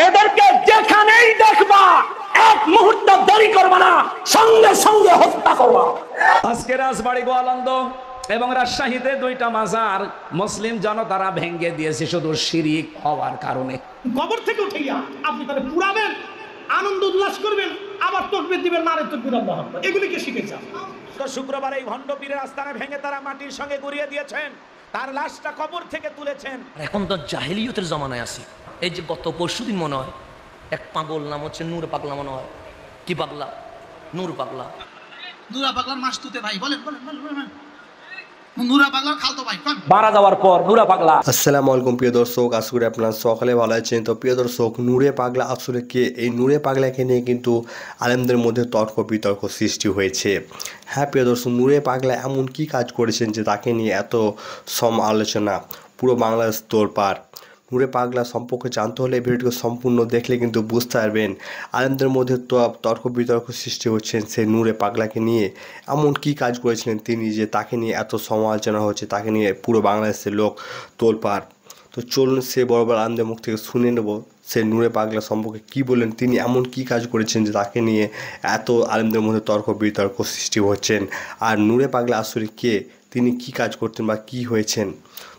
এদেরকে যেখানেই দেখবা এক মুহূর্ত দেরি করবা না, সঙ্গে সঙ্গে হত্যা করবা। আজকে রাজবাড়ী, গোয়ালন্দ এবং রাজশাহীতে দুইটা মাজার মুসলিম জনতারা ভেঙে দিয়েছে শুধু শিরিক হওয়ার কারণে। কবর থেকে উঠাইয়া আপনি তাহলে পুরাবেন, আনন্দ উল্লাস করবেন, আবার তকবীর দিবেন, নারে তাকবীর আল্লাহু আকবার, এগুলিকে শিখেছেন। তো শুক্রবার এই ভণ্ড পীরের আস্তানা ভেঙে তারা মাটির সঙ্গে গুড়িয়ে দিয়েছেন, তার লাশটা কবর থেকে তুলেছেন। এখন তো জাহেলিয়তের জমানায় আছি। এই যে গত পরশুদিন মনে হয় এক পাগল, নাম হচ্ছে নূর পাগলা, মনে হয় কি পাগলা, নূর পাগলা, নূরা পাগলার মাসতুতে ভাই, বলেন বলেন বলেন, নূরা পাগলার খালতো ভাই কোন মারা যাওয়ার পর নূরা পাগলা। আসসালামু আলাইকুম প্রিয় দর্শক, আশা করি আপনারা সকালে ভালো আছেন। তো প্রিয় দর্শক, নূরে পাগলা আসলে কে? এই নূরে পাগলাকে নিয়ে কিন্তু আলেমদের মধ্যে তর্ক বিতর্ক সৃষ্টি হয়েছে। হ্যাঁ প্রিয় দর্শক, নূরে পাগলা এমন কি কাজ করেছেন যে তাকে নিয়ে এত সমালোচনা, পুরো বাংলাদেশ তোলপাড়। নূরে পাগলা সম্পর্কে জানতে হলে ভিডিওটিকে সম্পূর্ণ দেখলে কিন্তু বুঝতে পারবেন আলেমদের মধ্যে তো তর্ক বিতর্ক সৃষ্টি হচ্ছেন সেই নূরে পাগলাকে নিয়ে। এমন কি কাজ করেছিলেন তিনি যে তাকে নিয়ে এত সমালোচনা হচ্ছে, তাকে নিয়ে পুরো বাংলাদেশের লোক তোলপাড়। তো চলুন সে বড় বড় আলেমদের মুখ থেকে শুনে নেব সে নূরে পাগলা সম্পর্কে কি বলেন, তিনি এমন কি কাজ করেছেন যে তাকে নিয়ে এত আলেমদের মধ্যে তর্ক বিতর্ক সৃষ্টি হচ্ছেন। আর নূরে পাগলা আসলে কে, তিনি কি কাজ করতেন বা কি হয়েছেন।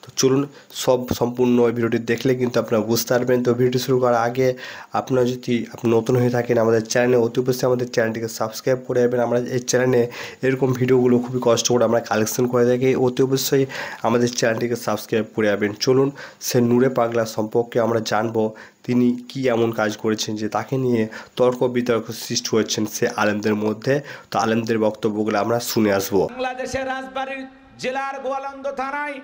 তো চলুন সব সম্পূর্ণ ভিডিওটি দেখলে কিন্তু আপনারা বুঝতে পারবেন। তো ভিডিও শুরু করার আগে আপনারা যদি আপনি নতুন হয়ে থাকেন আমাদের চ্যানেলে, অতি অবশ্যই আমাদের চ্যানেলটিকে সাবস্ক্রাইব করে যাবেন। আমরা এই চ্যানেলে এরকম ভিডিওগুলো খুবই কষ্ট করে আমরা কালেকশন করে থাকি, অতি অবশ্যই আমাদের চ্যানেলটিকে সাবস্ক্রাইব করে যাবেন। চলুন সে নূরে পাগলা সম্পর্কে আমরা জানবো তিনি কি এমন কাজ করেছেন যে তাকে নিয়ে তর্ক বিতর্ক সৃষ্টি হচ্ছেন সে আলেমদের মধ্যে। তো আলেমদের বক্তব্যগুলো আমরা শুনে আসবো। বাংলাদেশের রাজবাড়ী জেলার গোয়ালন্দ থানায়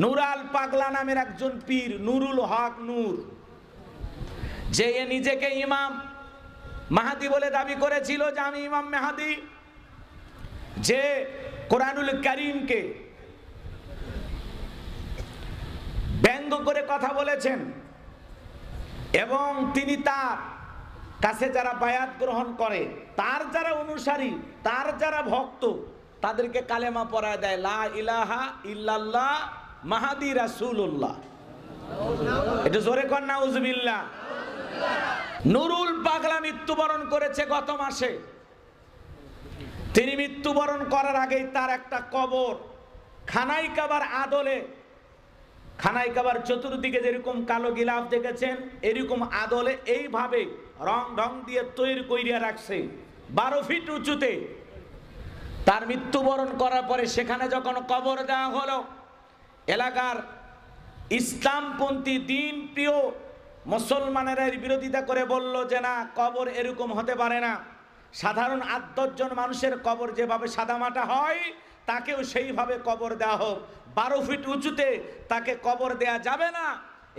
নুরাল পাগলা নামের একজন পীর, নুরুল হক নূর, যে নিজেকে ইমাম মাহাদি বলে দাবি করেছিল যে আমি ইমাম মাহাদি, যে কোরআনুল কারীমকে ব্যঙ্গ করে কথা বলেছেন এবং তিনি তার কাছে যারা বায়াত গ্রহণ করে, তার যারা অনুসারী, তার যারা ভক্ত, তাদেরকে কালেমা পড়ায় দেয়, লা ইলাহা ইল্লাল্লাহ মাহাদি রাসূলুল্লাহ। এটা জোরে কর নাউজুবিল্লাহ। নুরুল পাগলা মৃত্যুবরণ করেছে গত মাসে। তিনি মৃত্যুবরণ করার আগেই তার একটা কবর খানাই কাবার আদলে, খানাই কাবার চতুর্দিকে যেরকম কালো গিলাফ দেখেছেন এরকম আদলে এইভাবে রং ঢং দিয়ে তৈরি কইরা রাখছে 12 ফিট উঁচুতে। তার মৃত্যুবরণ করার পরে সেখানে যখন কবর দেওয়া হলো, এলাকার ইসলামপন্থী দিন প্রিয় মুসলমানেরা এর বিরোধিতা করে বলল যে না, কবর এরকম হতে পারে না। সাধারণ 8-10 জন মানুষের কবর যেভাবে সাদামাটা হয় তাকেও সেইভাবে কবর দেওয়া হোক, 12 ফিট উঁচুতে তাকে কবর দেয়া যাবে না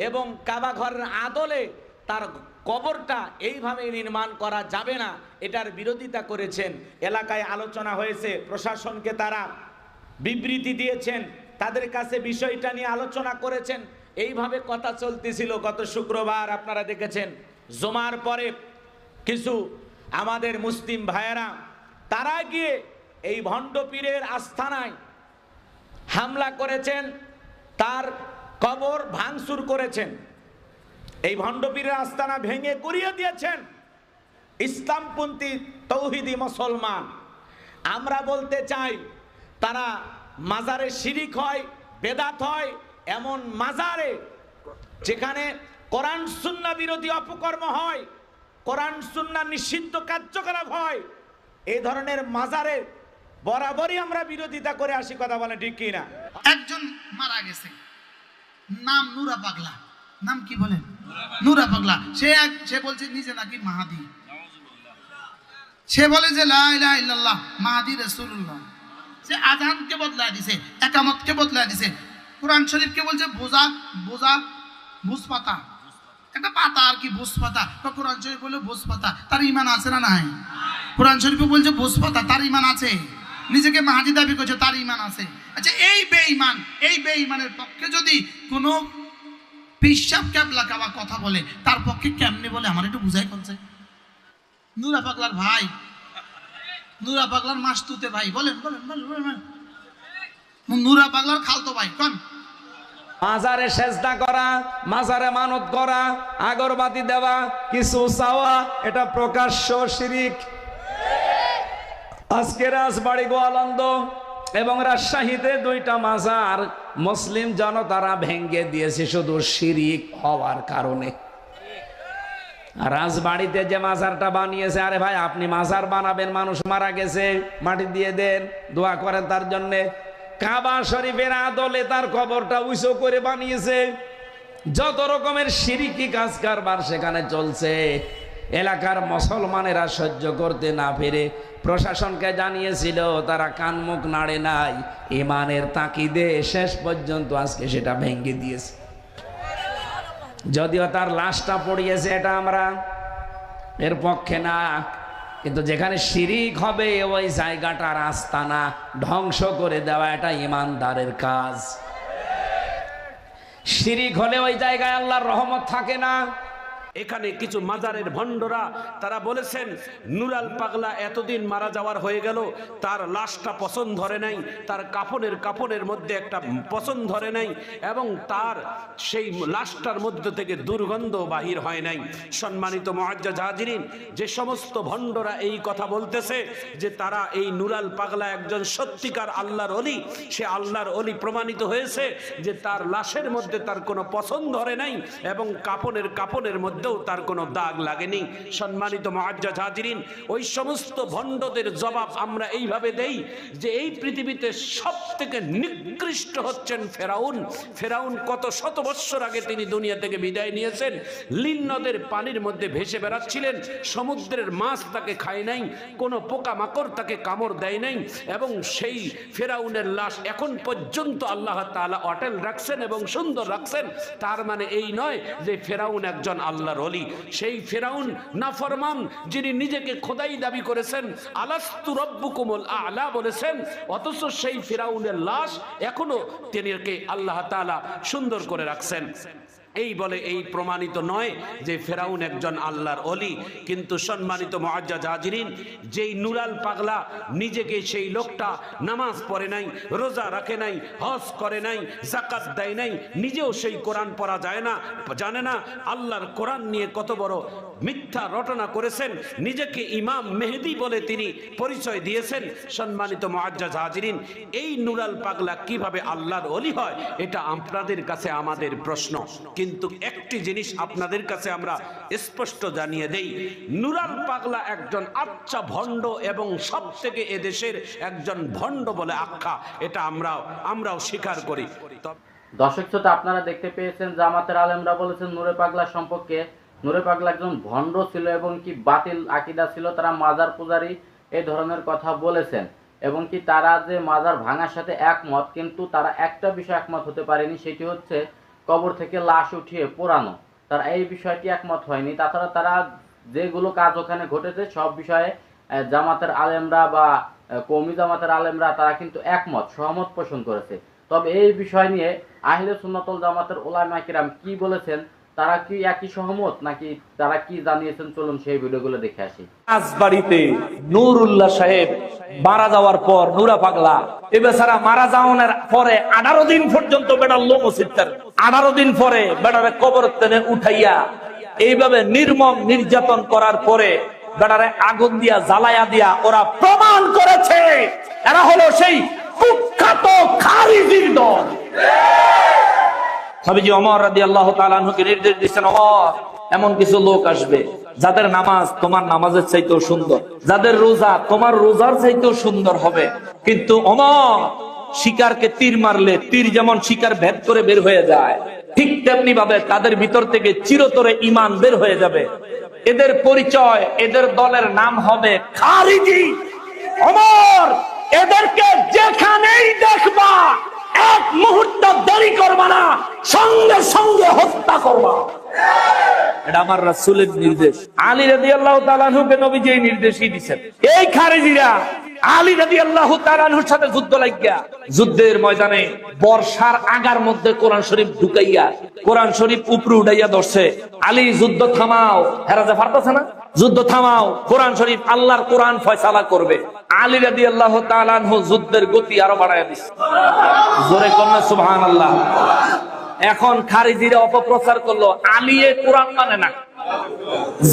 এবং কাবা ঘরের আদলে তার কবরটা এইভাবে নির্মাণ করা যাবে না, এটার বিরোধিতা করেছেন। এলাকায় আলোচনা হয়েছে, প্রশাসনকে তারা বিবৃতি দিয়েছেন, তাদের কাছে বিষয়টা নিয়ে আলোচনা করেছেন। এইভাবে কথা চলতেছিল। গত শুক্রবার আপনারা দেখেছেন জুমার পরে কিছু আমাদের মুসলিম ভাইয়েরা তারা গিয়ে এই ভণ্ড পীরের আস্তানায় হামলা করেছেন, তার কবর ভাঙচুর করেছেন, এই ভণ্ড পীরের আস্তানা ভেঙে গুড়িয়ে দিয়েছেন ইসলামপন্থী তৌহিদি মুসলমান। আমরা বলতে চাই তারা মাজারে শিরিক হয়, বেদাত হয়, এমন মাজারে যেখানে কোরআন সুন্নাহ বিরোধী অপকর্ম হয়, কোরআন সুন্নাহ নিষিদ্ধ কার্যকলাপ হয়, এই ধরনের মাজারে বরাবরই আমরা বিরোধিতা করে আসি। কথা বলে ঠিক কিনা? একজন মারা গেছে, নাম নূরা পাগলা, নাম কি বলেন? নূরা পাগলা। সে বলছে নিজে নাকি মাহাদি, সে বলে যে লা ইলাহা ইল্লাল্লাহ মাহাদি রাসূলুল্লাহ। সে আযানকে বদলায় দিছে, একামতকে বদলায় দিছে, কোরআন শরীফকে বলছে বোঝা বোঝা বুঝ পাতা, একটা পাতা আর কি, বুঝ পাতা। কোরআন শরীফ বলে বুঝ পাতা, তার ঈমান আছে না নাই? কোরআন শরীফে বলছে বুঝ পাতা, তার ঈমান আছে। নিজেকে মাহাদি দাবি করছে, তার ঈমান আছে। আচ্ছা, এই বেঈমানের পক্ষে যদি কোনো পিশাব ক্যাবলা কাবা কথা বলে, তার পক্ষে কেমনে বলে আমার একটু বুঝাই করছে। নূরা পাগলার ভাই, নূরা পাগলার মাসতুতে ভাই, বলেন বলেন বলেন, নূরা পাগলার খালতো ভাই কোন মাজারে সেজদা করা, মাজারে মানত করা, আগরবাতি দেওয়া, কিছু চাওয়া, এটা প্রকাশ্য শিরিক। আজকে রাজবাড়ী, গোয়ালন্দ এবং রাজশাহীতে 2টা মাজার মুসলিম জনতারা ভেঙ্গে দিয়েছে শুধু শিরিক হওয়ার কারণে। রাজবাড়িতে যে মাজারটা বানিয়েছে, আরে ভাই আপনি মাজার বানাবেন, মানুষ মারা গেছে, মাটি দিয়ে দেন, দোয়া করেন তার জন্যে। কাবা শরীফের আদলে তার কবরটা উঁচু করে বানিয়েছে। যত রকমের শিরিকি কাজ কারবার সেখানে চলছে। এলাকার মুসলমানেরা সহ্য করতে না পেরে প্রশাসনকে জানিয়েছিল, তারা কান মুখ নাড়ে নাই। ইমানের তাকিদে শেষ পর্যন্ত আজকে সেটা ভেঙে দিয়েছে। যদিও তার লাশটা পড়িয়েছে, এটা আমরা এর পক্ষে না, কিন্তু যেখানে শিরিক হবে ওই জায়গাটার আস্তানা ধ্বংস করে দেওয়া এটা ইমানদারের কাজ। শিরিক হলে ওই জায়গায় আল্লাহর রহমত থাকে না। এখানে কিছু মাজারের ভণ্ডরা তারা বলেছেন নুরাল পাগলা এতদিন মারা যাওয়ার হয়ে গেল, তার লাশটা পছন্দ ধরে নাই, তার কাফনের মধ্যে একটা পছন্দ ধরে নাই, এবং তার সেই লাশটার মধ্যে থেকে দুর্গন্ধ বাহির হয় নাই। সম্মানিত মুআজ্জাজ হাজিরিন, যে সমস্ত ভণ্ডরা এই কথা বলতেছে যে তারা এই নুরাল পাগলা একজন সত্যিকার আল্লাহর ওলি, সে আল্লাহর ওলি প্রমাণিত হয়েছে যে তার লাশের মধ্যে তার কোনো পছন্দ ধরে নাই এবং কাফনের মধ্যে তার কোনো দাগ লাগেনি। সম্মানিত মুআজ্জাজ হাজিরিন, ওই সমস্ত ভণ্ডদের জবাব আমরা এইভাবে দেই যে এই পৃথিবীতে সবথেকে নিকৃষ্ট হচ্ছেন ফেরাউন। ফেরাউন কত শত বৎসর আগে তিনি দুনিয়া থেকে বিদায় নিয়েছেন। নীল নদের পানির মধ্যে ভেসে বেড়াচ্ছিলেন, সমুদ্রের মাছ তাকে খায় নাই, কোনো পোকামাকড় তাকে কামড় দেয় নাই, এবং সেই ফেরাউনের লাশ এখন পর্যন্ত আল্লাহ তাআলা অটেল রাখছেন এবং সুন্দর রাখছেন। তার মানে এই নয় যে ফেরাউন একজন আল্লাহর ওলি। সেই ফেরাউন নাফরমান, যিনি নিজেকে খোদাই দাবি করেছেন, আলাস্তু রব্বুকুমুল আ'লা বলেছেন, অথচ সেই ফেরাউনের লাশ এখনো তিনিকে আল্লাহ তাআলা সুন্দর করে রাখছেন। এই বলে এই প্রমাণিত নয় যে ফেরাউন একজন আল্লাহর ওলি। কিন্তু সম্মানিত মুআজ্জাজ হাজিরিন, যেই নুরাল পাগলা নিজেকে, সেই লোকটা নামাজ পড়ে নাই, রোজা রাখে নাই, হজ করে নাই, যাকাত দেয় নাই, নিজেও সেই কোরআন পড়া যায় না, জানে না, আল্লাহর কোরআন নিয়ে কত বড় মিথ্যা রটনা করেছেন, নিজেকে ইমাম মেহেদী বলে তিনি পরিচয় দিয়েছেন। সম্মানিত মুআজ্জাজ হাজিরিন, এই নুরাল পাগলা কিভাবে আল্লাহর ওলি হয়, এটা আপনাদের কাছে আমাদের প্রশ্ন। কিন্তু একটি জিনিস আপনাদের কাছে আমরা স্পষ্ট জানিয়ে দেই, নুরাল পাগলা একজন আচ্ছা ভণ্ড এবং সব থেকে এদেশের একজন ভণ্ড বলে আখ্যা, এটা আমরাও স্বীকার করি। দর্শক শ্রোতা, আপনারা দেখতে পেয়েছেন জামাতের আলেমরা বলেছেন নূরে পাগলা সম্পর্কে, নূরে পাগলা একজন ভণ্ড ছিল এবং কি বাতিল আকীদা ছিল, তারা মাজার পূজারী এই ধরনের কথা বলেছেন, এবং কি তারা যে মাজার ভাঙার সাথে একমত, কিন্তু তারা একটা বিষয় একমত হতে পারেনি, সেটি হচ্ছে কবর থেকে লাশ উঠিয়ে পোড়ানো। তারা এই বিষয়টি একমত হয়নি। তাছাড়া তারা যেগুলো কাজ ওখানে ঘটেছে সব বিষয়ে জামাতের আলেমরা বা কওমি জামাতের আলেমরা তারা কিন্তু একমত, সহমত পোষণ করেছে। তবে এই বিষয় নিয়ে আহলে সুন্নাত ওয়াল জামাতের উলামায়ে কিরাম কি বলেছেন, তারা কি একই সহমত নাকি তারা কি জানিয়েছেন, চলুন সেই ভিডিওগুলো দেখে আসি। রাজবাড়িতে নুরুল্লাহ সাহেব মারা যাওয়ার পর নুরা পাগলা এ বেচারা মারা যাওয়ার পরে 18 দিন পর্যন্ত বেটার লোম চিত্তার, 18 দিন পরে বেটারে কবর টেনে উঠাইয়া এইভাবে নির্মম নির্যাতন করার পরে বেটারে আগুন দিয়া জ্বালায়া দিয়া ওরা প্রমাণ করেছে এরা হলো সেই কুখ্যাত খারিজির দল। নবীজি ওমর রাদিয়াল্লাহু তাআলা আনহুকে নির্দেশ দিয়েছেন, ওমর, এমন কিছু লোক আসবে যাদের নামাজ তোমার নামাজের চাইতেও সুন্দর, যাদের রোজা তোমার রোজার চাইতেও সুন্দর হবে, কিন্তু ওমর, শিকারকে তীর মারলে তীর যেমন শিকার ভেদ করে বের হয়ে যায়, ঠিক তেমনি ভাবে তাদের ভিতর থেকে চিরতরে ঈমান বের হয়ে যাবে। এদের পরিচয়, এদের দলের নাম হবে খারিজি। ওমর, এদেরকে যেখানেই দেখবা এক মুহূর্ত দেরি করবা না, সঙ্গে সঙ্গে হত্যা করবা। এটা আমার রাসূলের নির্দেশ। আলী রাদিয়াল্লাহু তাআলা আনহুকে নবীজি এই নির্দেশই দিয়েছেন। এই খারিজিরা আলী রাদিয়াল্লাহু তাআলা আনহুর সাথে যুদ্ধ লাগিয়া, যুদ্ধের ময়দানে বর্ষার আগার মধ্যে কোরআন শরীফ ঢুকাইয়া কোরআন শরীফ উপরে উঠাইয়া ধরছে। আলী, যুদ্ধ থামাও, হেরাজে পারতেছে না, যুদ্ধ থামাও, কোরআন শরীফ, আল্লাহর কোরআন ফয়সালা করবে। আলী রাদিয়াল্লাহু তাআলা আনহু যুদ্ধের গতি আরো বাড়ায় দিছে। জোরে কন্যা সুবহানাল্লাহ। এখন খারিজিরা অপপ্রচার করলো আলিয়ে কোরআন মানে না।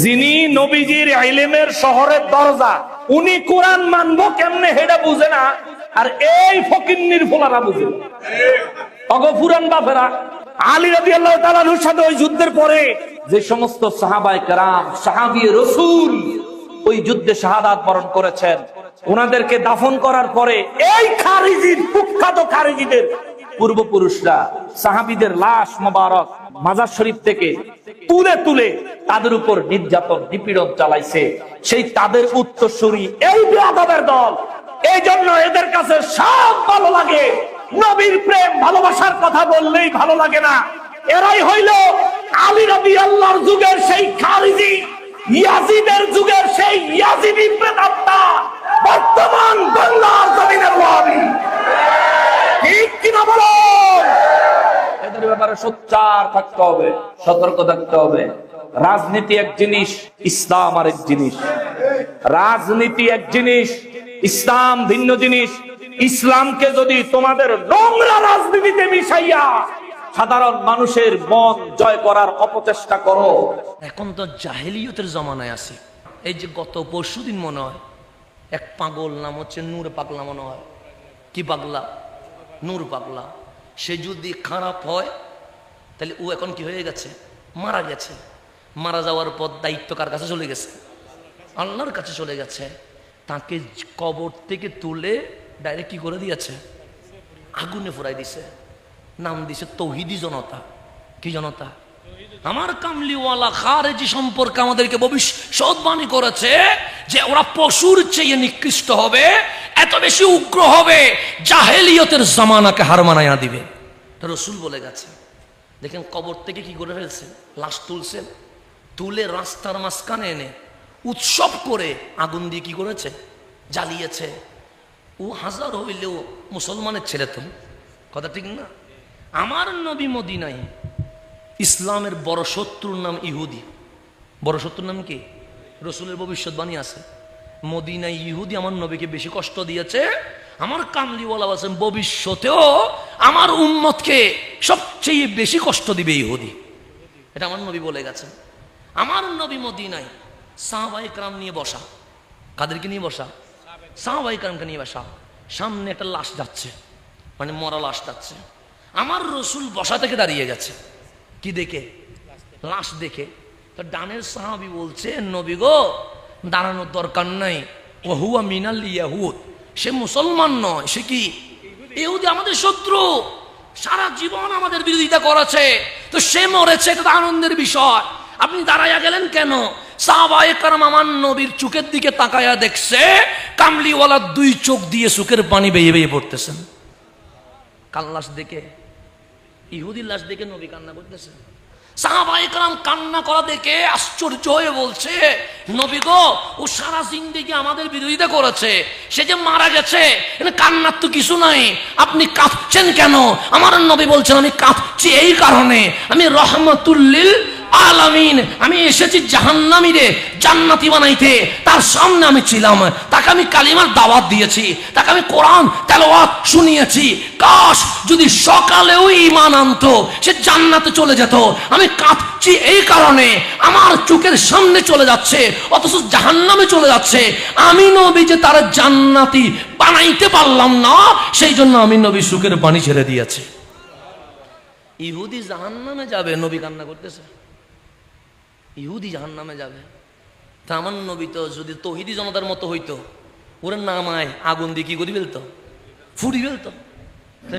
যিনি নবীজির ইলমের শহরের দরজা, উনি কোরআন মানবো কেমনে হেডা বুঝে না, আর এই ফকিন্নির ফোলারা বুঝে। অগফুরান বাপেরা আলী রাদিয়াল্লাহু তাআলা আনহুর সাথে ওই যুদ্ধের পরে যে সমস্ত সাহাবায়ে কেরাম, সাহাবী রাসূল ওই যুদ্ধে শাহাদাত বরণ করেছেন, ওনাদেরকে দাফন করার পরে এই খারিজির, কুখ্যাত খারিজিদের পূর্বপুরুষরা সাহাবীদের লাশ মোবারক মাজার শরীফ থেকে তুলে তুলে তাদের উপর নির্যাতন নিপীড়ন চালাইছে। সেই তাদের উত্তরসূরি এই বেয়াদবের দল। এই জন্য এদের কাছে সব ভালো লাগে, নবীর প্রেম ভালোবাসার কথা বললেই ভালো লাগে না। এরাই হইল আলী রাদিয়াল্লাহর যুগের সেই খারিজি, ইয়াজিদের যুগের সেই ইয়াজিদি প্রেতাত্মা, বর্তমান বাংলার জমিনের ওয়াহাবি। ঠিক কিনা বলুন? এদের ব্যাপারে সোচ্চার থাকতে হবে, সতর্ক থাকতে হবে। রাজনীতি এক জিনিস, ইসলাম আরেক জিনিস। রাজনীতি এক জিনিস, ইসলাম ভিন্ন জিনিস। ইসলামকে যদি তোমাদের নোংরা রাজনীতিতে মিশাইয়া সাধারণ মানুষের মন জয় করার অপচেষ্টা করো। এখন তো জাহেলিয়তের জমানায় আছে। এই যে গত পরশুদিন মনে হয় এক পাগল নাম হচ্ছে নূর পাগলা, মনে হয় কি পাগলা, নূর পাগলা। সে যদি খারাপ হয় তাহলে ও এখন কি হয়ে গেছে, মারা গেছে। মারা যাওয়ার পর দায়িত্ব কার কাছে চলে গেছে? আল্লাহর কাছে চলে গেছে। তাকে কবর থেকে তুলে ডাইরেক্ট কি করে দিয়েছে? আগুনে ফুরাই দিছে। নাম দিছে তৌহিদি জনতা। কি জনতা? আমার কামলিওয়ালা খারেজি সম্পর্কে আমাদেরকে ভবিষ্যৎবাণী করেছে যে ওরা পশুর চেয়ে নিকৃষ্ট হবে, এত বেশি উগ্র হবে, জাহেলিয়তের জামানাকে হার মানাইয়া দিবে। রাসূল বলে গেছে। দেখেন কবর থেকে কি করে ফেলছে, লাশ তুলছে, তুলে রাস্তার মাঝখানে এনে উৎসব করে আগুন দিয়ে কি করেছে, জ্বালিয়েছে। ও হাজার হইলেও মুসলমানের ছেলে তো, কথা ঠিক না? আমার নবী মদিনায়, ইসলামের বড় শত্রুর নাম ইহুদি। বড় শত্রুর নাম কি? রাসূলের ভবিষ্যৎবাণী আছে, মদিনায় ইহুদি আমার নবীকে বেশি কষ্ট দিয়েছে। আমার কামলিওয়ালা বলেছেন ভবিষ্যতেও আমার উম্মতকে সবচেয়ে বেশি কষ্ট দিবে ইহুদি। এটা আমার নবী বলে গেছেন। আমার নবী মদিনায় সাহাবায়ে কেরাম নিয়ে বসা। কাদেরকে নিয়ে বসা? সাহাবায়ে কেরামকে নিয়ে বসা। সামনে একটা লাশ যাচ্ছে, মানে মরা লাশ যাচ্ছে। আমার রসুল বসা থেকে দাঁড়িয়ে গেছে। কি দেখে? লাশ দেখে। তো ডানের সাহাবী বলছে, নবী গো দাঁড়ানোর দরকার নাই, ও হুয়া মিনাল ইয়াহুদ, সে মুসলমান নয়, সে কি ইহুদি, আমাদের শত্রু, সারা জীবন আমাদের বিরোধিতা করেছে, তো সে মরেছে, এটা আনন্দের বিষয়। আপনি দাঁড়াইয়া গেলেন কেন? সাহাবায়ে কেরাম আমার নবীর চোখের দিকে তাকায়া দেখছে কামলিওয়ালা দুই চোখ দিয়ে চোখের পানি বেয়ে বেয়ে পড়তেছেন। কাল লাশ দেখে, ইহুদির লাশ দেখে নবী কান্না করতেছে। সাহাবায়ে কেরাম কান্না করা দেখে আশ্চর্য হয়ে বলছে, নবী গো ও সারা জিন্দেগি আমাদের বিরোধিতা করেছে, সে যে মারা গেছে, কান্নার তো কিছু নাই, আপনি কাঁদছেন কেন? আমার নবী বলছেন, আমি কাঁদছি এই কারণে, আমি রহমাতুল লিল আলামিন, আমি এসেছি জাহান্নামীরে জান্নাতি বানাইতে। তার সামনে আমি ছিলাম, তাকে আমি কালিমার দাওয়াত দিয়েছি, তাকে আমি কোরআন তেলাওয়াত শুনিয়েছি। কাশ যদি সকালেও ঈমান আনতো, সে জান্নাতে চলে যেত। আমি কাঁদছি এই কারণে, আমার চোখের সামনে চলে যাচ্ছে, অথচ জাহান্নামে চলে যাচ্ছে। আমি নবী যে তার জান্নাতি বানাইতে পারলাম না, সেই জন্য আমি নবী চোখের পানি ছেড়ে দিয়েছি। ইহুদি জাহান্নামে যাবে, নবী কান্না করতেছে। ইহুদি জাহান্নামে যাবে, তা আমার নবী তো যদি তৌহিদি জনতার মতো হইতো, ওরা নামায় আগুন দিয়ে কি করে ফেলতো, ফুড়ি ফেলতো।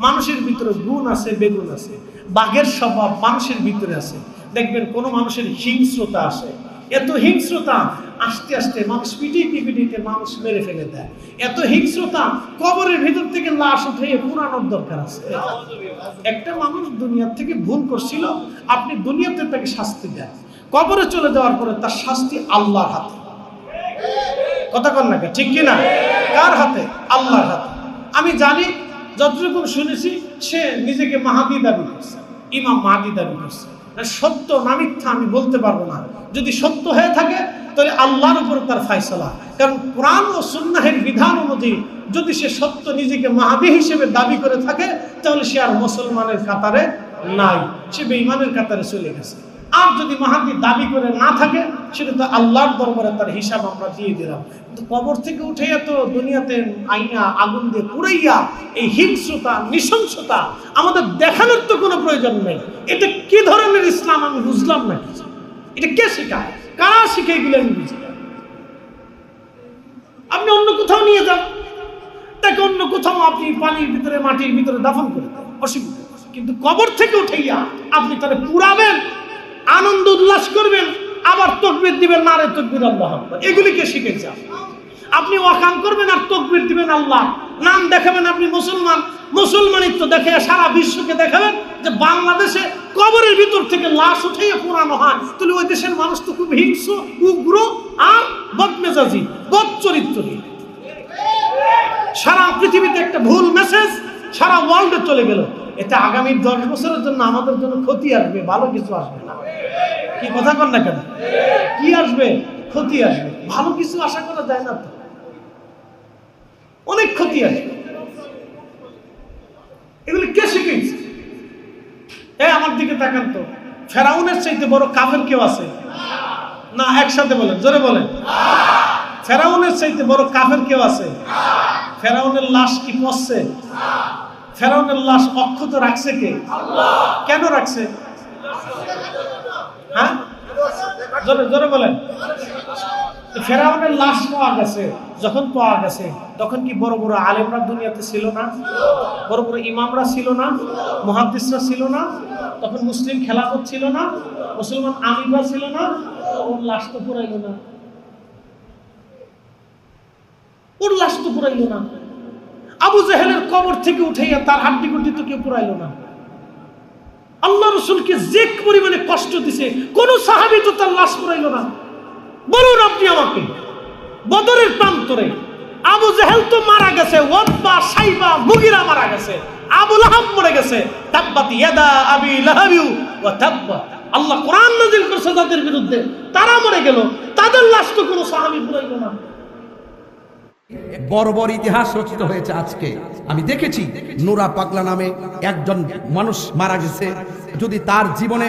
মানুষের ভিতরে গুণ আছে, বেগুন আছে, বাঘের স্বভাব মানুষের ভিতরে আছে। দেখবেন কোন মানুষের হিংস্রতা আসে, এত হিংস্রতা আস্তে আস্তে মানুষ পিটিতে মানুষ মেরে ফেলে দেয়। এত হিংস্রতা কবরের ভিতর থেকে লাশ উঠে পুরানোর দরকার আছে। একটা মানুষ দুনিয়া থেকে ভুল করছিল, আপনি দুনিয়াতে তাকে শাস্তি দেন, কবরে চলে যাওয়ার পরে তার শাস্তি আল্লাহর হাতে। কথা কন না, ঠিক কিনা? কার হাতে? আল্লাহর হাতে। আমি জানি, যতটুকু শুনেছি, সে নিজেকে মাহাদি দাবি করছে, ইমাম মাহাদি দাবি করছে। সত্য না মিথ্যা আমি বলতে পারবো না। যদি সত্য হয়ে থাকে তাহলে আল্লাহর উপর তার ফায়সালা, কারণ কোরআন ও সুন্নাহের বিধান অনুযায়ী যদি সে সত্য নিজেকে মাহাদি হিসেবে দাবি করে থাকে, তাহলে সে আর মুসলমানের কাতারে নাই, সে বেঈমানের কাতারে চলে গেছে। আর যদি মাহাদি দাবি করে না থাকে, সেটা তো আল্লাহর দরবারে তার হিসাব আমরা দিয়ে দিলাম। কিন্তু কবর থেকে উঠে তো দুনিয়াতে আইনা আগুন দিয়ে পুড়াইয়া এই হিংস্রতা, নৃশংসতা আমাদের দেখানোর তো কোনো প্রয়োজন নেই। এটা কি ধরনের ইসলাম আমি বুঝলাম না। এটা কে শেখায়, কারা শিখে এগুলো আমি বুঝি না। আপনি অন্য কোথাও নিয়ে যান, তাকে অন্য কোথাও আপনি পানির ভিতরে, মাটির ভিতরে দাফন করে দেন, অসুবিধা। কিন্তু কবর থেকে উঠাইয়া আপনি তাকে পুরাবেন, আনন্দ উল্লাস করবেন, আবার তাকবীর দিবেন, নারে তাকবীর আল্লাহু আকবার, এগুলিকে শিখেছেন। আপনি ওয়াকাম করবেন আর তাকবীর দিবেন, আল্লাহ নাম দেখাবেন আপনি মুসলমান, মুসলমানিত্ব দেখে সারা বিশ্বকে দেখাবেন যে বাংলাদেশে কবরের ভিতর থেকে লাশ উঠিয়ে পুরানো হয়। তাহলে ওই দেশের মানুষ তো খুব হিংস্র, উগ্র আর বদমেজাজি, বদচরিত্রী। সারা পৃথিবীতে একটা ভুল মেসেজ সারা ওয়ার্ল্ডে চলে গেল। এটা আগামী 10 বছরের জন্য আমাদের জন্য ক্ষতি আসবে, ভালো কিছু আসবে না। কি কথা কন না কেন? কি আসবে? ক্ষতি আসবে, ভালো কিছু আশা করা যায় না তো, অনেক ক্ষতি আসবে। এগুলি কে শিখেছে? আমার দিকে তাকান তো, ফেরাউনের চাইতে বড় কাফের কেউ আছে না? একসাথে বলেন, জোরে বলেন। ফেরাউনের চাইতে বড় কাফের কেউ আছে? ফেরাউনের লাশ কি পচছে? ফেরাউনের লাশ অক্ষত রাখছে কে? কেন রাখছে? হ্যাঁ, জোরে জোরে বলেন। ফেরাউনের লাশ পাওয়া গেছে, যখন পাওয়া গেছে তখন কি বড় বড় আলেমরা দুনিয়াতে ছিল না? বড় বড় ইমামরা ছিল না? মুহাদ্দিসরা ছিল না? তখন মুসলিম খেলাফত ছিল না? মুসলমান আমিররা ছিল না? ওর লাশ তো পুরাইল না, ওর লাশ তো পুরাইল না। আবু জেহেলের কবর থেকে উঠাইয়া তার হাড্ডি গুড্ডি তো কেউ পুরাইল না। আল্লাহ রাসূলকে যে পরিমাণে কষ্ট দিছে, কোন সাহাবী তো তার লাশ পুরাইল না। বলুন আপনি আমাকে, বদরের প্রান্তরে আবু জেহেল তো মারা গেছে, ওতবা, সাইবা, মুগিরা মারা গেছে, আবু লাহাব মরে গেছে। তাব্বাত ইয়াদা আবি লাহাবি ওয়া তাব্বা। আল্লাহ কোরআন নাযিল করেছে তাদের বিরুদ্ধে, তারা মরে গেল, তাদের লাশ তো কোনো সাহাবী পুরাইল না। বড় বড় ইতিহাস রচিত হয়েছে। আজকে আমি দেখেছি নুরা পাগলা নামে একজন মানুষ মারা গেছে। যদি তার জীবনে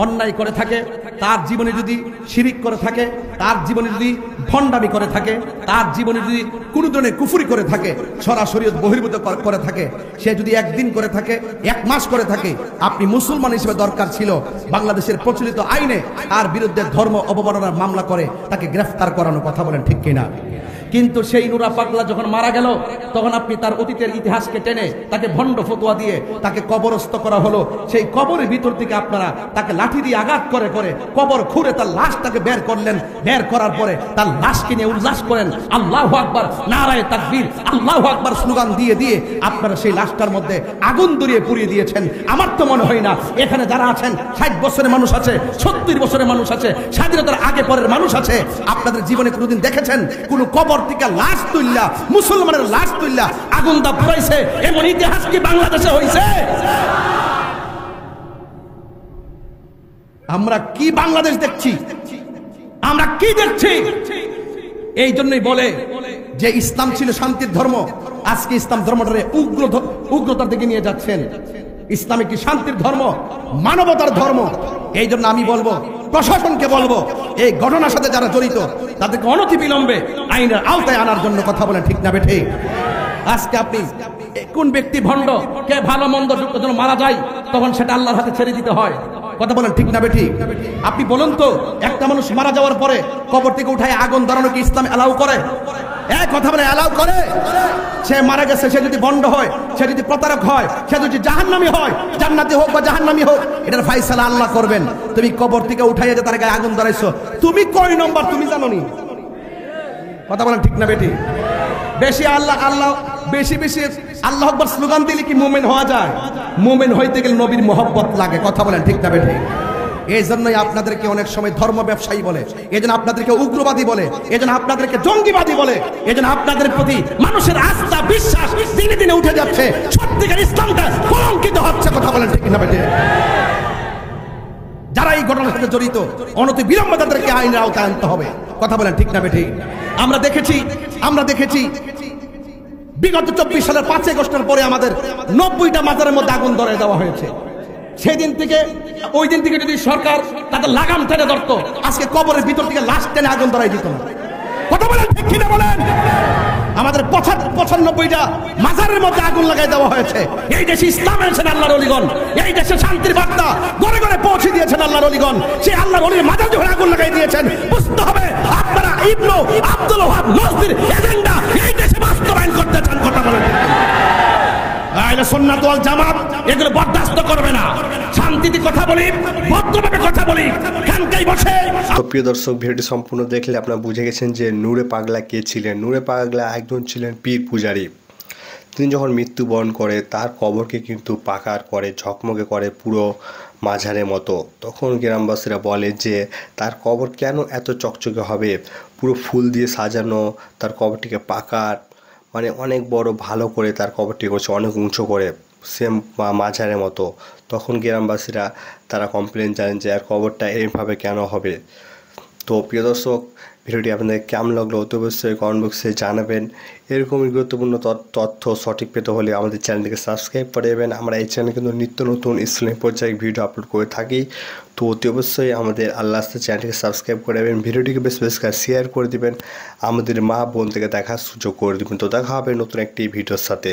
অন্যায় করে থাকে, তার জীবনে যদি শিরিক করে থাকে, তার জীবনে যদি ভণ্ডামি করে থাকে, তার জীবনে যদি কোনো ধরনের কুফরি করে থাকে, সরাসরি বহির্ভূত করে থাকে, সে যদি একদিন করে থাকে, 1 মাস করে থাকে, আপনি মুসলমান হিসেবে দরকার ছিল বাংলাদেশের প্রচলিত আইনে তার বিরুদ্ধে ধর্ম অবমাননার মামলা করে তাকে গ্রেফতার করানো। কথা বলেন ঠিক কিনা? কিন্তু সেই নুরা পাগলা যখন মারা গেল, তখন আপনি তার অতীতের ইতিহাসকে টেনে তাকে ভণ্ড ফতোয়া দিয়ে তাকে কবরস্থ করা হলো। সেই কবরের ভিতর থেকে আপনারা তাকে লাঠি দিয়ে আঘাত করে করে কবর খুঁড়ে তার লাশটাকে বের করলেন। বের করার পরে তার লাশকে নিয়ে উল্লাস করেন, আল্লাহু আকবার, নারায়ে তাকবীর, আল্লাহু আকবার স্লোগান দিয়ে দিয়ে আপনারা সেই লাশটার মধ্যে আগুন ধরিয়ে পুড়িয়ে দিয়েছেন। আমার তো মনে হয় না এখানে যারা আছেন 60 বছরের মানুষ আছে, 70 বছরের মানুষ আছে, স্বাধীনতার আগে পরের মানুষ আছে, আপনাদের জীবনে কোনোদিন দেখেছেন কোন কবর থেকে লাশ তুললা, মুসলমানের লাশ তুললা আগুন দা পুরাইছে? এমন ইতিহাস কি বাংলাদেশে হইছে? আমরা কি বাংলাদেশ দেখছি? আমরা কি দেখছি? এই জন্যই বলে যে ইসলাম ছিল শান্তির ধর্ম, আজকে ইসলাম ধর্মটারে উগ্রতার দিকে নিয়ে যাচ্ছেন। ইসলাম একটি শান্তির ধর্ম, মানবতার ধর্ম। এই জন্য আমি বলবো, প্রশাসনকে বলবো, এই ঘটনার সাথে যারা জড়িত তাদেরকে অনতিবিলম্বে আইনের আওতায় আনার জন্য। কথা বলেন ঠিক না বেঠে? আজকে আপনি কোন ব্যক্তি ভণ্ড, কে ভালো মন্দ যখন মারা যায় তখন সেটা আল্লাহর হাতে ছেড়ে দিতে হয়। কথা বলেন ঠিক না বেঠি? আপনি বলুন তো, একটা মানুষ মারা যাওয়ার পরে কবর থেকে উঠায় আগুন ধরানো কি ইসলাম এলাও করে? কথা বলে এলাও করে? সে মারা গেছে, সে যদি ভণ্ড হয়, সে যদি প্রতারক হয়, সে যদি জাহান্নামী হয়, জান্নাতি হোক বা জাহান্নামী হোক, এটার ফায়সালা আল্লাহ করবেন। তুমি কবর থেকে উঠাইয়া যে তার গায়ে আগুন ধরাইছো, তুমি কয় নম্বর তুমি জানো নি? কথা বলেন ঠিক না বেটি? বেশি আল্লাহ আল্লাহ বেশি বেশি আল্লাহু আকবার স্লোগান দিলে কি মুমিন হওয়া যায়? মুমিন হইতে গেলে নবীর মহব্বত লাগে। কথা বলেন ঠিক না বেটি? এই জন্যই আপনাদেরকে অনেক সময় ধর্ম ব্যবসায়ী বলে, এই জন্য আপনাদেরকে উগ্রবাদী বলে, এই জন্য আপনাদেরকে জঙ্গিবাদী বলে, এই জন্য আপনাদের প্রতি মানুষের আস্থা বিশ্বাস দিনে দিনে উঠে যাচ্ছে। সত্যিকার ইসলামটা কলঙ্কিত হচ্ছে। কথা বলেন ঠিক না বেটি? যারা এই ঘটনার সাথে জড়িত অনতি বিলম্বে তাদেরকে আইনের আওতায় আনতে হবে। কথা বলেন ঠিক না বেটি? আমরা দেখেছি বিগত 24 সালের 5 আগস্টের পরে আমাদের 90টা মাজারের মধ্যে আগুন ধরে দেওয়া হয়েছে। সেদিন থেকে ওই দিন থেকে যদি সরকার তাদের লাগাম টেনে ধরতো, আজকে কবরের ভিতর থেকে লাশ টেনে আগুন ধরাই দিত না। কথা বলেন ঠিক কিনা বলেন? আমাদের 95টা মাজারের মধ্যে আগুন লাগাই দেওয়া হয়েছে। এই দেশে ইসলাম এনেছেন আল্লাহর ওলিগণ, এই দেশে শান্তির বার্তা ঘরে ঘরে পৌঁছে দিয়েছেন আল্লাহর ওলিগণ। সেই আল্লাহর ওলির মাজার যখন আগুন লাগাই দিয়েছেন, বুঝতে হবে আপনারা ইবনু আব্দুল ওয়াহাব নজরীর এজেন্ডা এই দেশে বাস্তবায়ন করতে চান। কথা বলেন আহলে সুন্নাত ওয়াল জামাত এগুলো বরদাস্ত করবে না। শান্তিতে কথা বলি, ভদ্রভাবে কথা বলি, খানকায় বসে। তো প্রিয় দর্শক, ভিডিওটি সম্পূর্ণ দেখলে আপনারা বুঝে গেছেন যে নূরে পাগলা কে ছিলেন। নূরে পাগলা একজন ছিলেন পীর পূজারী। তিনি যখন মৃত্যুবরণ করে তার কবরকে কিন্তু পাকার করে, ঝকমকে করে পুরো মাঝারের মতো। তখন গ্রামবাসীরা বলে যে তার কবর কেন এত চকচকে হবে, পুরো ফুল দিয়ে সাজানো, তার কবরটিকে পাকার মানে অনেক বড় ভালো করে তার কবরটি করছে, অনেক উঁচু করে, সেম মাঝারের মতো। তখন গ্রামবাসীরা তারা কমপ্লেন জানেন যে আর কবরটা এইভাবে কেন হবে। তো প্রিয় দর্শক, ভিডিওটি আপনাদের কেমন লাগলো অতি অবশ্যই কমেন্ট বক্সে জানাবেন। এরকমই গুরুত্বপূর্ণ তথ্য সঠিক পেতে হলে আমাদের চ্যানেলটিকে সাবস্ক্রাইব করে দেবেন। আমরা এই চ্যানেলে কিন্তু নিত্য নতুন ইসলামিক পর্যায়ে ভিডিও আপলোড করে থাকি। তো অতি অবশ্যই আমাদের আল্লাহ চ্যানেলটিকে সাবস্ক্রাইব করে দেবেন, ভিডিওটিকে বেশ বেশ করে শেয়ার করে দেবেন, আমাদের মা বোন থেকে দেখার সুযোগ করে দেবেন। তো দেখা হবে নতুন একটি ভিডিওর সাথে।